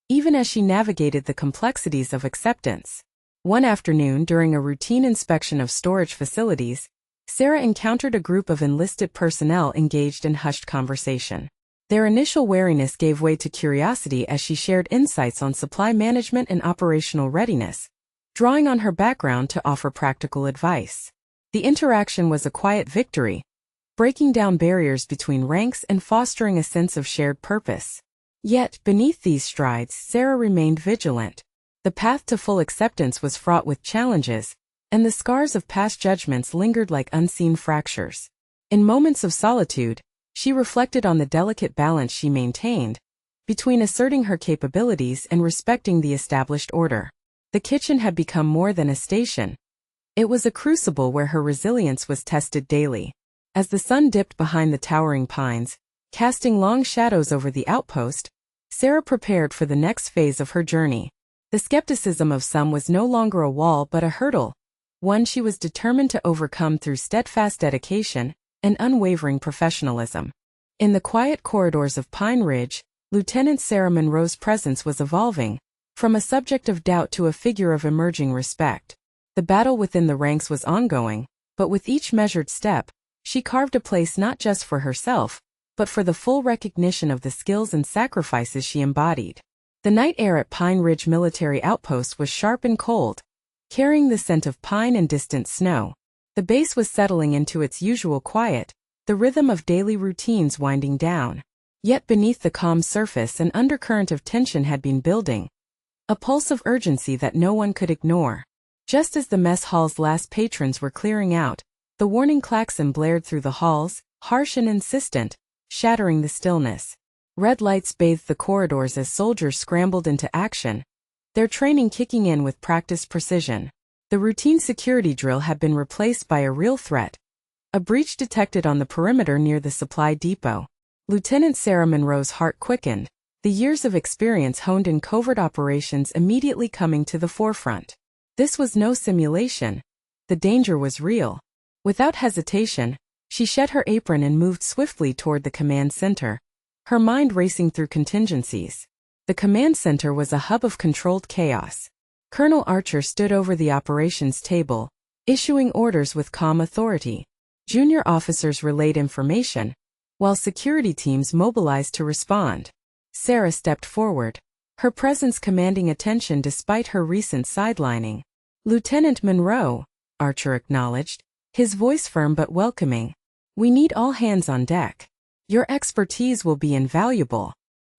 even as she navigated the complexities of acceptance. One afternoon, during a routine inspection of storage facilities, Sarah encountered a group of enlisted personnel engaged in hushed conversation. Their initial wariness gave way to curiosity as she shared insights on supply management and operational readiness, drawing on her background to offer practical advice. The interaction was a quiet victory, breaking down barriers between ranks and fostering a sense of shared purpose. Yet, beneath these strides, Sarah remained vigilant. The path to full acceptance was fraught with challenges, and the scars of past judgments lingered like unseen fractures. In moments of solitude, she reflected on the delicate balance she maintained between asserting her capabilities and respecting the established order. The kitchen had become more than a station. It was a crucible where her resilience was tested daily. As the sun dipped behind the towering pines, casting long shadows over the outpost, Sarah prepared for the next phase of her journey. The skepticism of some was no longer a wall but a hurdle, one she was determined to overcome through steadfast dedication and unwavering professionalism. In the quiet corridors of Pine Ridge, Lieutenant Sarah Monroe's presence was evolving, from a subject of doubt to a figure of emerging respect. The battle within the ranks was ongoing, but with each measured step, she carved a place not just for herself, but for the full recognition of the skills and sacrifices she embodied. The night air at Pine Ridge Military Outpost was sharp and cold, carrying the scent of pine and distant snow. The base was settling into its usual quiet, the rhythm of daily routines winding down. Yet beneath the calm surface an undercurrent of tension had been building, a pulse of urgency that no one could ignore. Just as the mess hall's last patrons were clearing out, the warning klaxon blared through the halls, harsh and insistent, shattering the stillness. Red lights bathed the corridors as soldiers scrambled into action, their training kicking in with practiced precision. The routine security drill had been replaced by a real threat, a breach detected on the perimeter near the supply depot. Lieutenant Sarah Monroe's heart quickened, the years of experience honed in covert operations immediately coming to the forefront. This was no simulation. The danger was real. Without hesitation, she shed her apron and moved swiftly toward the command center, her mind racing through contingencies. The command center was a hub of controlled chaos. Colonel Archer stood over the operations table, issuing orders with calm authority. Junior officers relayed information, while security teams mobilized to respond. Sarah stepped forward, her presence commanding attention despite her recent sidelining. "Lieutenant Monroe," Archer acknowledged, his voice firm but welcoming. "We need all hands on deck. Your expertise will be invaluable."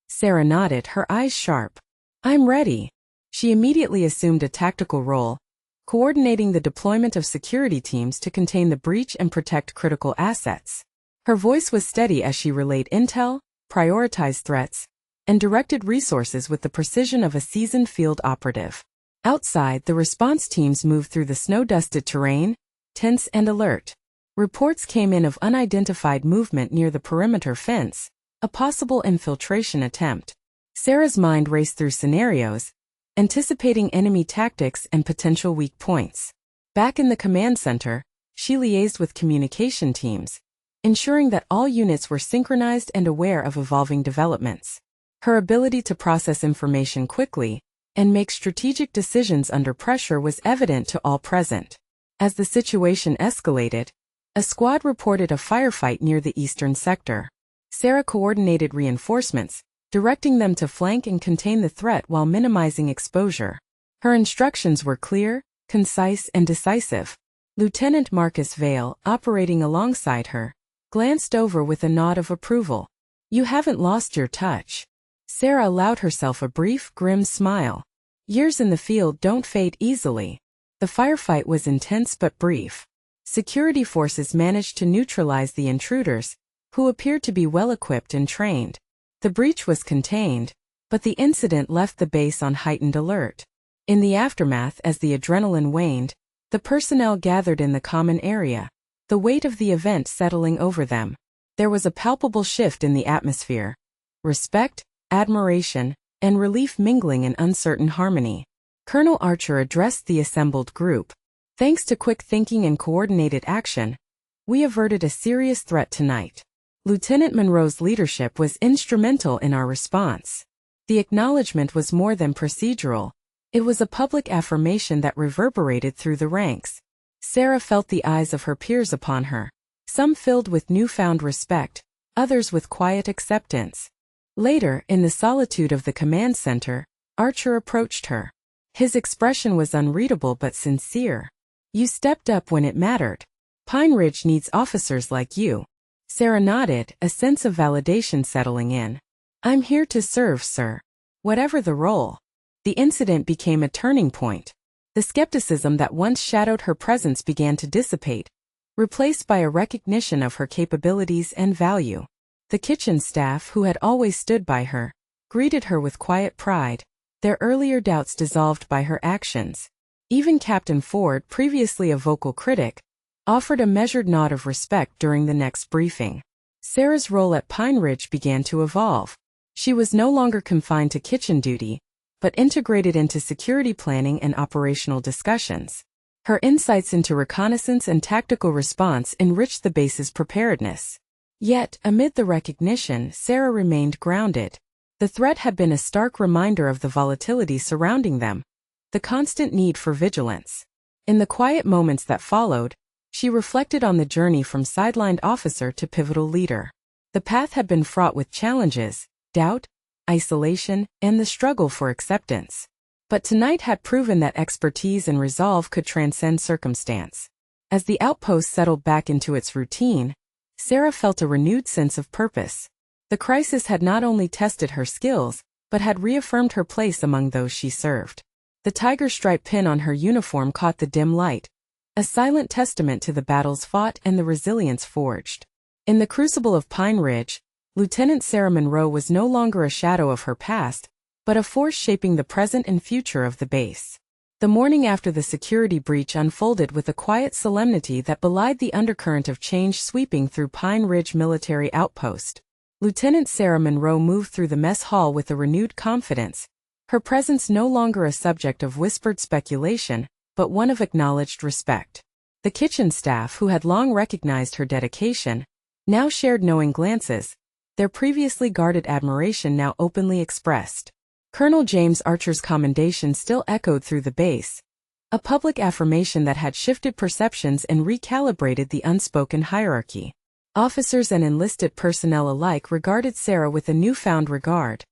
Sarah nodded, her eyes sharp. "I'm ready." She immediately assumed a tactical role, coordinating the deployment of security teams to contain the breach and protect critical assets. Her voice was steady as she relayed intel, prioritized threats, and directed resources with the precision of a seasoned field operative. Outside, the response teams moved through the snow-dusted terrain, tense and alert. Reports came in of unidentified movement near the perimeter fence, a possible infiltration attempt. Sarah's mind raced through scenarios, anticipating enemy tactics and potential weak points. Back in the command center, she liaised with communication teams, ensuring that all units were synchronized and aware of evolving developments. Her ability to process information quickly and make strategic decisions under pressure was evident to all present. As the situation escalated, a squad reported a firefight near the eastern sector. Sarah coordinated reinforcements, directing them to flank and contain the threat while minimizing exposure. Her instructions were clear, concise, and decisive. Lieutenant Marcus Vale, operating alongside her, glanced over with a nod of approval. "You haven't lost your touch." Sarah allowed herself a brief, grim smile. Years in the field don't fade easily. The firefight was intense but brief. Security forces managed to neutralize the intruders, who appeared to be well-equipped and trained. The breach was contained, but the incident left the base on heightened alert. In the aftermath, as the adrenaline waned, the personnel gathered in the common area, the weight of the event settling over them. There was a palpable shift in the atmosphere. Respect, admiration, and relief mingling in uncertain harmony. Colonel Archer addressed the assembled group. "Thanks to quick thinking and coordinated action, we averted a serious threat tonight. Lieutenant Monroe's leadership was instrumental in our response." The acknowledgement was more than procedural. It was a public affirmation that reverberated through the ranks. Sarah felt the eyes of her peers upon her, some filled with newfound respect, others with quiet acceptance. Later, in the solitude of the command center, Archer approached her. His expression was unreadable but sincere. "You stepped up when it mattered. Pine Ridge needs officers like you." Sarah nodded, a sense of validation settling in. "I'm here to serve, sir. Whatever the role." The incident became a turning point. The skepticism that once shadowed her presence began to dissipate, replaced by a recognition of her capabilities and value. The kitchen staff, who had always stood by her, greeted her with quiet pride, their earlier doubts dissolved by her actions. Even Captain Ford, previously a vocal critic, offered a measured nod of respect during the next briefing. Sarah's role at Pine Ridge began to evolve. She was no longer confined to kitchen duty, but integrated into security planning and operational discussions. Her insights into reconnaissance and tactical response enriched the base's preparedness. Yet, amid the recognition, Sarah remained grounded. The threat had been a stark reminder of the volatility surrounding them, the constant need for vigilance. In the quiet moments that followed, she reflected on the journey from sidelined officer to pivotal leader. The path had been fraught with challenges, doubt, isolation, and the struggle for acceptance. But tonight had proven that expertise and resolve could transcend circumstance. As the outpost settled back into its routine, Sarah felt a renewed sense of purpose. The crisis had not only tested her skills, but had reaffirmed her place among those she served. The tiger stripe pin on her uniform caught the dim light, a silent testament to the battles fought and the resilience forged. In the crucible of Pine Ridge, Lieutenant Sarah Monroe was no longer a shadow of her past, but a force shaping the present and future of the base. The morning after the security breach unfolded with a quiet solemnity that belied the undercurrent of change sweeping through Pine Ridge Military Outpost. Lieutenant Sarah Monroe moved through the mess hall with a renewed confidence, her presence no longer a subject of whispered speculation, but one of acknowledged respect. The kitchen staff, who had long recognized her dedication, now shared knowing glances, their previously guarded admiration now openly expressed. Colonel James Archer's commendation still echoed through the base, a public affirmation that had shifted perceptions and recalibrated the unspoken hierarchy. Officers and enlisted personnel alike regarded Sarah with a newfound regard,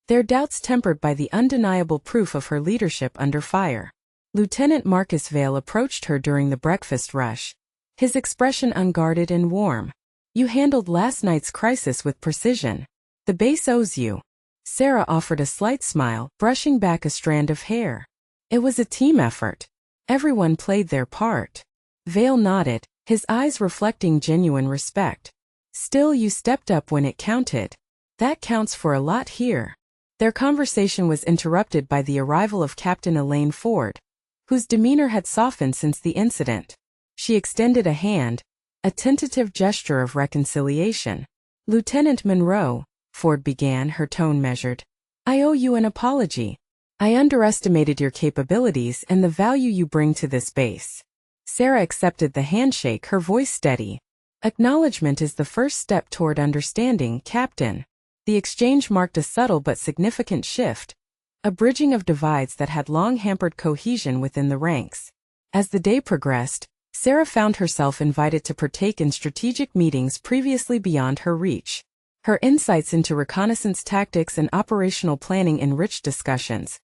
their doubts tempered by the undeniable proof of her leadership under fire. Lieutenant Marcus Vale approached her during the breakfast rush, his expression unguarded and warm. "You handled last night's crisis with precision. The base owes you." Sarah offered a slight smile, brushing back a strand of hair. "It was a team effort. Everyone played their part." Vale nodded, his eyes reflecting genuine respect. "Still, you stepped up when it counted. That counts for a lot here." Their conversation was interrupted by the arrival of Captain Elaine Ford, whose demeanor had softened since the incident. She extended a hand, a tentative gesture of reconciliation. "Lieutenant Monroe," Ford began, her tone measured, "I owe you an apology. I underestimated your capabilities and the value you bring to this base." Sarah accepted the handshake, her voice steady. "Acknowledgement is the first step toward understanding, Captain." The exchange marked a subtle but significant shift, a bridging of divides that had long hampered cohesion within the ranks. As the day progressed, Sarah found herself invited to partake in strategic meetings previously beyond her reach. Her insights into reconnaissance tactics and operational planning enriched discussions,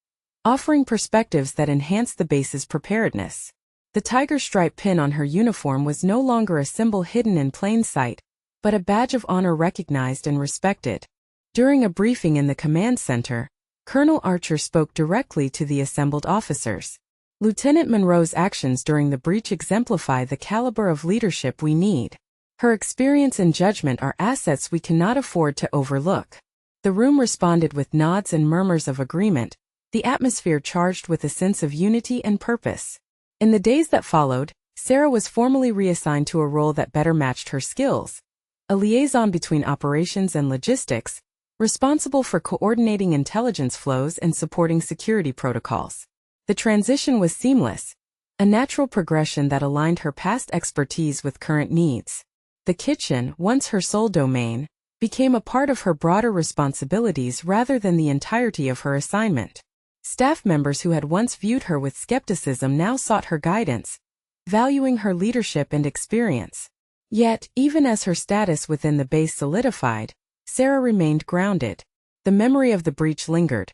offering perspectives that enhanced the base's preparedness. The tiger stripe pin on her uniform was no longer a symbol hidden in plain sight, but a badge of honor recognized and respected. During a briefing in the command center, Colonel Archer spoke directly to the assembled officers. "Lieutenant Monroe's actions during the breach exemplify the caliber of leadership we need. Her experience and judgment are assets we cannot afford to overlook." The room responded with nods and murmurs of agreement, the atmosphere charged with a sense of unity and purpose. In the days that followed, Sarah was formally reassigned to a role that better matched her skills, a liaison between operations and logistics, responsible for coordinating intelligence flows and supporting security protocols. The transition was seamless, a natural progression that aligned her past expertise with current needs. The kitchen, once her sole domain, became a part of her broader responsibilities rather than the entirety of her assignment. Staff members who had once viewed her with skepticism now sought her guidance, valuing her leadership and experience. Yet, even as her status within the base solidified, Sarah remained grounded. The memory of the breach lingered,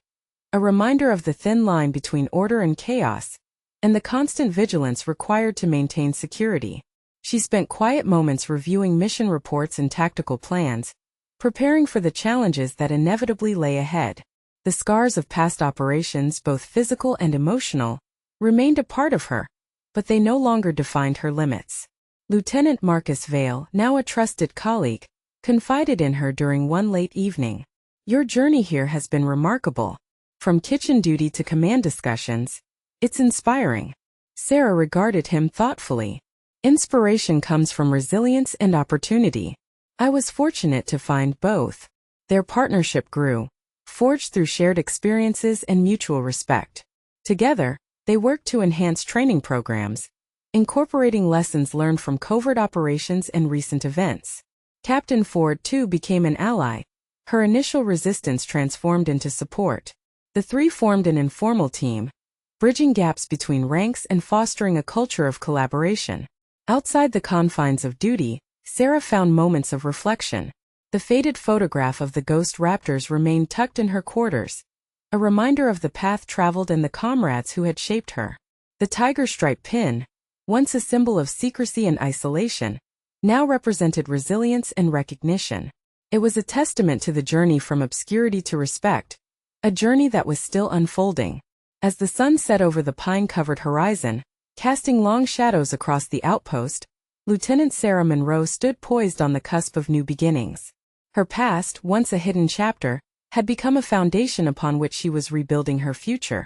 a reminder of the thin line between order and chaos, and the constant vigilance required to maintain security. She spent quiet moments reviewing mission reports and tactical plans, preparing for the challenges that inevitably lay ahead. The scars of past operations, both physical and emotional, remained a part of her, but they no longer defined her limits. Lieutenant Marcus Vale, now a trusted colleague, confided in her during one late evening. "Your journey here has been remarkable. From kitchen duty to command discussions, it's inspiring." Sarah regarded him thoughtfully. "Inspiration comes from resilience and opportunity. I was fortunate to find both." Their partnership grew, forged through shared experiences and mutual respect. Together, they worked to enhance training programs, incorporating lessons learned from covert operations and recent events. Captain Ford, too, became an ally. Her initial resistance transformed into support. The three formed an informal team, bridging gaps between ranks and fostering a culture of collaboration. Outside the confines of duty, Sarah found moments of reflection. The faded photograph of the ghost raptors remained tucked in her quarters, a reminder of the path traveled and the comrades who had shaped her. The tiger stripe pin, once a symbol of secrecy and isolation, now represented resilience and recognition. It was a testament to the journey from obscurity to respect, a journey that was still unfolding. As the sun set over the pine-covered horizon, casting long shadows across the outpost, Lieutenant Sarah Monroe stood poised on the cusp of new beginnings. Her past, once a hidden chapter, had become a foundation upon which she was rebuilding her future.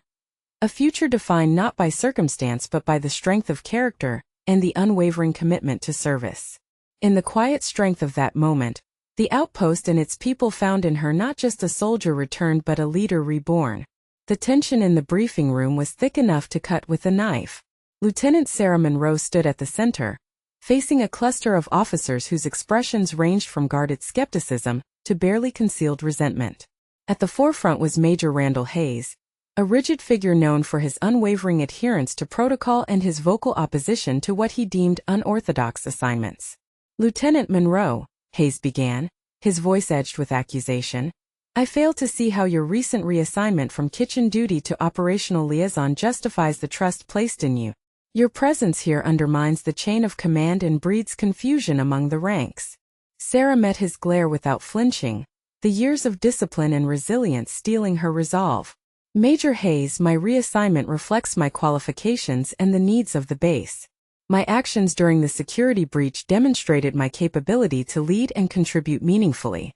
A future defined not by circumstance but by the strength of character and the unwavering commitment to service. In the quiet strength of that moment, the outpost and its people found in her not just a soldier returned but a leader reborn. The tension in the briefing room was thick enough to cut with a knife. Lieutenant Sarah Monroe stood at the center, facing a cluster of officers whose expressions ranged from guarded skepticism to barely concealed resentment. At the forefront was Major Randall Hayes, a rigid figure known for his unwavering adherence to protocol and his vocal opposition to what he deemed unorthodox assignments. "Lieutenant Monroe," Hayes began, his voice edged with accusation, "I fail to see how your recent reassignment from kitchen duty to operational liaison justifies the trust placed in you. Your presence here undermines the chain of command and breeds confusion among the ranks." Sarah met his glare without flinching, the years of discipline and resilience steeling her resolve. "Major Hayes, my reassignment reflects my qualifications and the needs of the base. My actions during the security breach demonstrated my capability to lead and contribute meaningfully."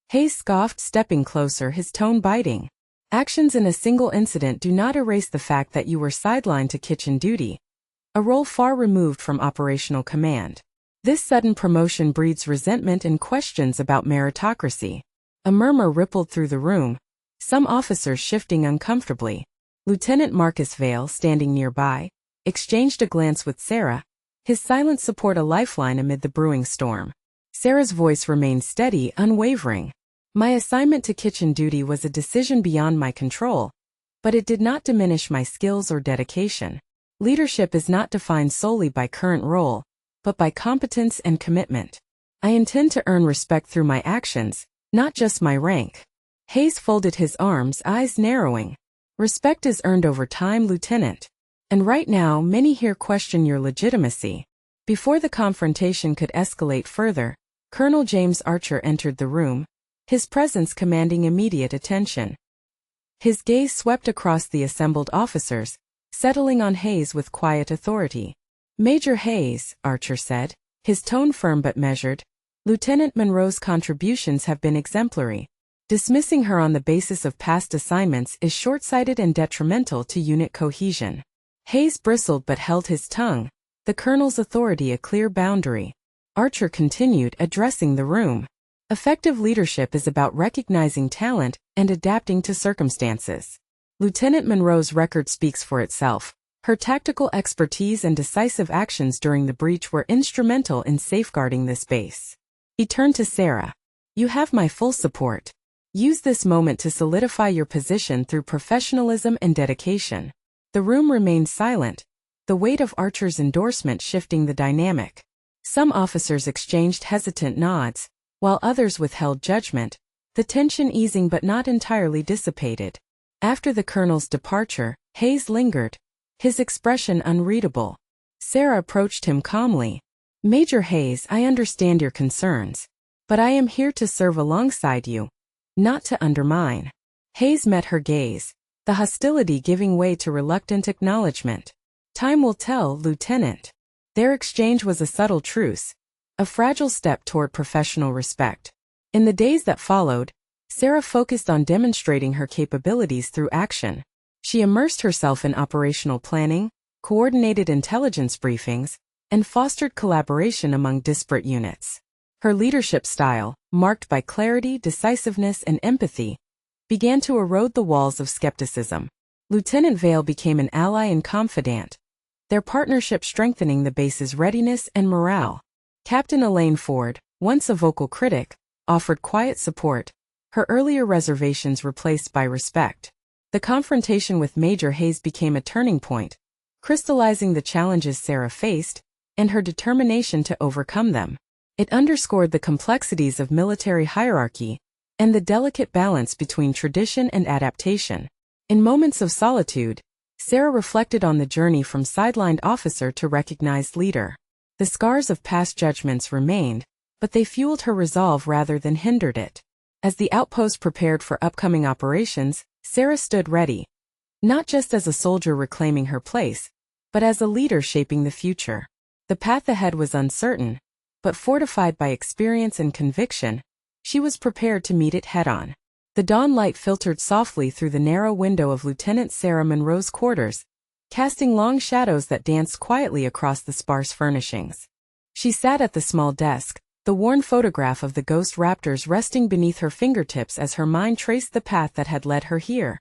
Hayes scoffed, stepping closer, his tone biting. "Actions in a single incident do not erase the fact that you were sidelined to kitchen duty, a role far removed from operational command. This sudden promotion breeds resentment and questions about meritocracy." A murmur rippled through the room, some officers shifting uncomfortably. Lieutenant Marcus Vale, standing nearby, exchanged a glance with Sarah, his silent support a lifeline amid the brewing storm. Sarah's voice remained steady, unwavering. "My assignment to kitchen duty was a decision beyond my control, but it did not diminish my skills or dedication. Leadership is not defined solely by current role, but by competence and commitment. I intend to earn respect through my actions, not just my rank." Hayes folded his arms, eyes narrowing. "Respect is earned over time, Lieutenant. And right now, many here question your legitimacy." Before the confrontation could escalate further, Colonel James Archer entered the room, his presence commanding immediate attention. His gaze swept across the assembled officers, settling on Hayes with quiet authority. "Major Hayes," Archer said, his tone firm but measured, "Lieutenant Monroe's contributions have been exemplary. Dismissing her on the basis of past assignments is short-sighted and detrimental to unit cohesion." Hayes bristled but held his tongue, the colonel's authority a clear boundary. Archer continued, addressing the room. "Effective leadership is about recognizing talent and adapting to circumstances. Lieutenant Monroe's record speaks for itself. Her tactical expertise and decisive actions during the breach were instrumental in safeguarding this base." He turned to Sarah. "You have my full support. Use this moment to solidify your position through professionalism and dedication." The room remained silent, the weight of Archer's endorsement shifting the dynamic. Some officers exchanged hesitant nods, while others withheld judgment, the tension easing but not entirely dissipated. After the colonel's departure, Hayes lingered, his expression unreadable. Sarah approached him calmly. "Major Hayes, I understand your concerns, but I am here to serve alongside you, not to undermine." Hayes met her gaze, the hostility giving way to reluctant acknowledgement. "Time will tell, Lieutenant." Their exchange was a subtle truce, a fragile step toward professional respect. In the days that followed, Sarah focused on demonstrating her capabilities through action. She immersed herself in operational planning, coordinated intelligence briefings, and fostered collaboration among disparate units. Her leadership style, marked by clarity, decisiveness, and empathy, began to erode the walls of skepticism. Lieutenant Vale became an ally and confidant, their partnership strengthening the base's readiness and morale. Captain Elaine Ford, once a vocal critic, offered quiet support, her earlier reservations replaced by respect. The confrontation with Major Hayes became a turning point, crystallizing the challenges Sarah faced and her determination to overcome them. It underscored the complexities of military hierarchy and the delicate balance between tradition and adaptation. In moments of solitude, Sarah reflected on the journey from sidelined officer to recognized leader. The scars of past judgments remained, but they fueled her resolve rather than hindered it. As the outpost prepared for upcoming operations, Sarah stood ready, not just as a soldier reclaiming her place, but as a leader shaping the future. The path ahead was uncertain, but fortified by experience and conviction, she was prepared to meet it head-on. The dawn light filtered softly through the narrow window of Lieutenant Sarah Monroe's quarters, casting long shadows that danced quietly across the sparse furnishings. She sat at the small desk, the worn photograph of the ghost raptors resting beneath her fingertips as her mind traced the path that had led her here.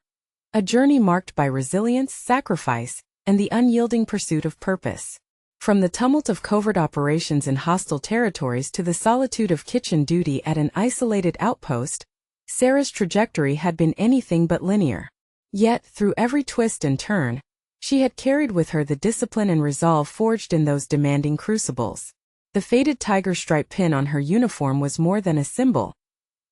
A journey marked by resilience, sacrifice, and the unyielding pursuit of purpose. From the tumult of covert operations in hostile territories to the solitude of kitchen duty at an isolated outpost, Sarah's trajectory had been anything but linear. Yet, through every twist and turn, she had carried with her the discipline and resolve forged in those demanding crucibles. The faded tiger stripe pin on her uniform was more than a symbol.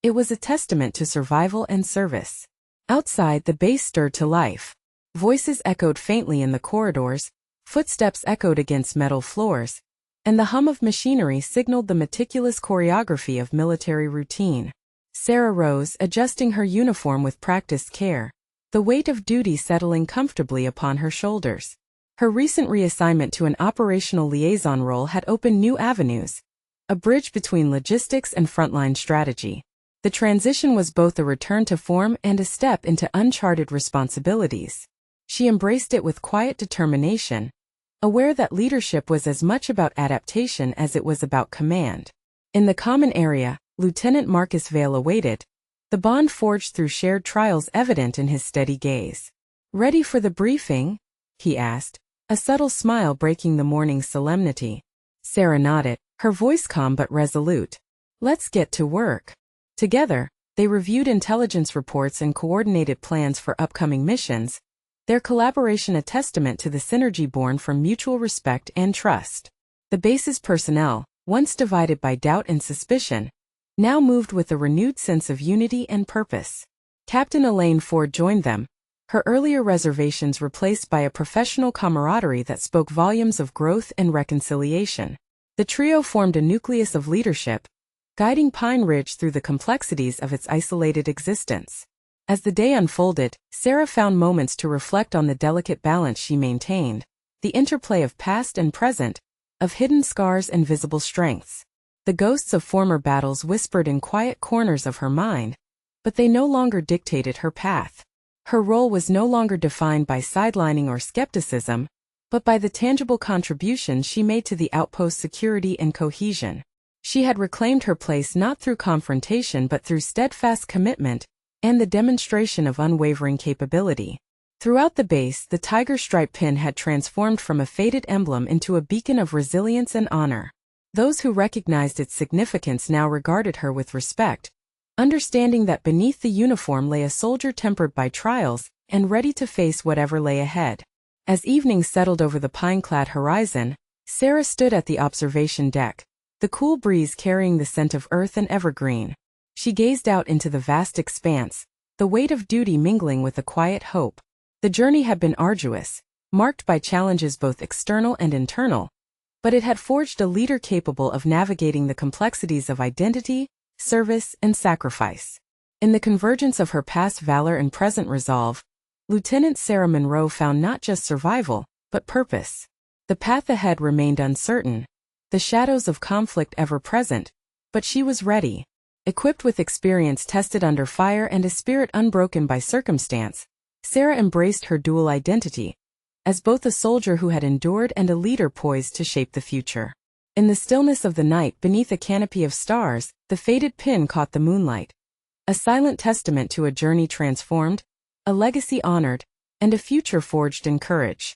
It was a testament to survival and service. Outside, the base stirred to life. Voices echoed faintly in the corridors, footsteps echoed against metal floors, and the hum of machinery signaled the meticulous choreography of military routine. Sarah rose, adjusting her uniform with practiced care, the weight of duty settling comfortably upon her shoulders. Her recent reassignment to an operational liaison role had opened new avenues, a bridge between logistics and frontline strategy. The transition was both a return to form and a step into uncharted responsibilities. She embraced it with quiet determination, aware that leadership was as much about adaptation as it was about command. In the common area, Lieutenant Marcus Vale awaited, the bond forged through shared trials evident in his steady gaze. "Ready for the briefing?" he asked, a subtle smile breaking the morning's solemnity. Sarah nodded, her voice calm but resolute. "Let's get to work." Together, they reviewed intelligence reports and coordinated plans for upcoming missions, their collaboration a testament to the synergy born from mutual respect and trust. The base's personnel, once divided by doubt and suspicion, now moved with a renewed sense of unity and purpose. Captain Elaine Ford joined them, her earlier reservations replaced by a professional camaraderie that spoke volumes of growth and reconciliation. The trio formed a nucleus of leadership, guiding Pine Ridge through the complexities of its isolated existence. As the day unfolded, Sarah found moments to reflect on the delicate balance she maintained, the interplay of past and present, of hidden scars and visible strengths. The ghosts of former battles whispered in quiet corners of her mind, but they no longer dictated her path. Her role was no longer defined by sidelining or skepticism, but by the tangible contributions she made to the outpost's security and cohesion. She had reclaimed her place not through confrontation but through steadfast commitment and the demonstration of unwavering capability. Throughout the base, the tiger stripe pin had transformed from a faded emblem into a beacon of resilience and honor. Those who recognized its significance now regarded her with respect, understanding that beneath the uniform lay a soldier tempered by trials and ready to face whatever lay ahead. As evening settled over the pine-clad horizon, Sarah stood at the observation deck, the cool breeze carrying the scent of earth and evergreen. She gazed out into the vast expanse, the weight of duty mingling with a quiet hope. The journey had been arduous, marked by challenges both external and internal, but it had forged a leader capable of navigating the complexities of identity, service, and sacrifice. In the convergence of her past valor and present resolve, Lieutenant Sarah Monroe found not just survival, but purpose. The path ahead remained uncertain, the shadows of conflict ever present, but she was ready. Equipped with experience tested under fire and a spirit unbroken by circumstance, Sarah embraced her dual identity, as both a soldier who had endured and a leader poised to shape the future. In the stillness of the night beneath a canopy of stars, the faded pin caught the moonlight. A silent testament to a journey transformed, a legacy honored, and a future forged in courage.